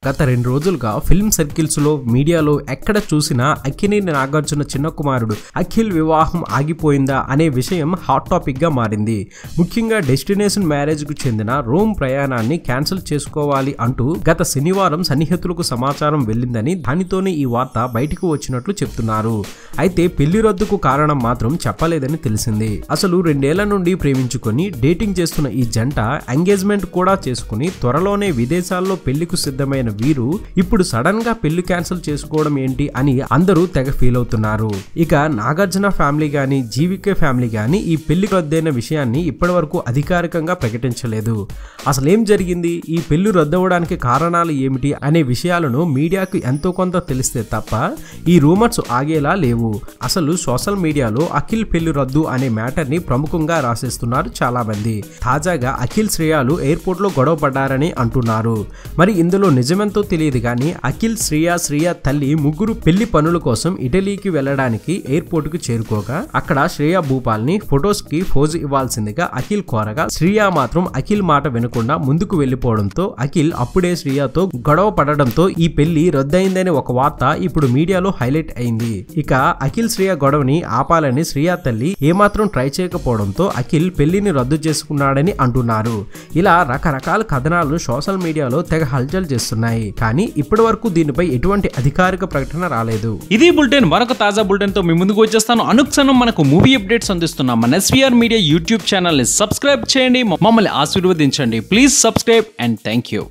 గత 2 రోజులుగా film circles లో మీడియాలో ఎక్కడ చూసినా అక్కినేని నాగార్జున చిన్న కుమారుడు అఖిల్ వివాహం ఆగిపోయిందా అనే విషయం హాట్ టాపిక్ గా మారింది. ముఖ్యంగా డెస్టినేషన్ మ్యారేజ్ కు చెందిన రోమ్ ప్రయాణాన్ని క్యాన్సిల్ చేసుకోవాలి అంటూ గత శనివారం సన్నిహితులకు సమాచారం వెళ్ళిందని, దానితోనే ఈ వార్త బయటకు వచ్చినట్లు చెప్తున్నారు. అయితే పెళ్లి రద్దుకు కారణం మాత్రం చెప్పలేదని తెలిసింది. అసలు 2 ఏళ్ల నుండి ప్రేమించుకొని డేటింగ్ చేస్తున్న ఈ జంట ఎంగేజ్మెంట్ కూడా చేసుకుని త్వరలోనే విదేశాల్లో పెళ్లికు సిద్ధమైన వీరు ఇప్పుడు సడన్ గా పెళ్లి క్యాన్సిల్ చేసుకోవడం ఏంటి అని అందరూ తెగ ఫీల్ అవుతున్నారు. ఇక నాగార్జున ఫ్యామిలీ గాని జీవికే ఫ్యామిలీ గాని ఈ పెళ్లి రద్దయిన విషయాన్ని ఇప్పటి వరకు అధికారికంగా ప్రకటించలేదు. అసలేం జరిగింది, ఈ పెళ్లి రద్దవడానికి కారణాలు ఏమిటి అనే విషయాలను మీడియాకు ఎంతో కొంత తెలిస్తే తప్ప ఈ రూమర్స్ ఆగేలా లేవు. అసలు సోషల్ మీడియాలో అఖిల్ పెళ్లి రద్దు అనే మ్యాటర్ ని ప్రముఖంగా రాసేస్తున్నారు చాలా మంది. తాజాగా అఖిల్ శ్రేయాలు ఎయిర్పోర్ట్ లో గొడవ పడ్డారని అంటున్నారు. మరి ఇందులో నిజమెంతో తెలియదు కానీ అఖిల్ శ్రేయ తల్లి ముగ్గురు పెళ్లి పనుల కోసం ఇటలీకి వెళ్లడానికి ఎయిర్పోర్ట్ కు చేరుకోగా అక్కడ శ్రేయ భూపాల్ ని ఫొటోస్ కి ఫోజు ఇవ్వాల్సిందిగా అఖిల్ కోరగా శ్రేయ మాత్రం అఖిల్ మాట వినకుండా ముందుకు వెళ్లిపోవడంతో అఖిల్ అప్పుడే శ్రేయతో గొడవ పడడంతో ఈ పెళ్లి రద్దయిందనే ఒక వార్త ఇప్పుడు మీడియాలో హైలైట్ అయింది. ఇక అఖిల్ శ్రేయ గొడవని ఆపాలని శ్రేయ తల్లి ఏమాత్రం ట్రై చేయకపోవడంతో అఖిల్ పెళ్లిని రద్దు చేసుకున్నాడని అంటున్నారు. ఇలా రకరకాల కథనాలు సోషల్ మీడియాలో తెగ హల్చల్ చేస్తున్నాయి. కానీ ఇప్పటి వరకు దీనిపై ఎటువంటి అధికారిక ప్రకటన రాలేదు. ఇది బులెటిన్. మరొక తాజా బులెటిన్ తో మీ ముందుకు వచ్చేస్తాను. అనుక్షణం మనకు మూవీ అప్డేట్స్ అందిస్తున్నాం మన ఎస్వీఆర్ మీడియా యూట్యూబ్ ఛానల్ ని సబ్స్క్రైబ్ చేయండి, మమ్మల్ని ఆశీర్వదించండి. Please subscribe and thank you.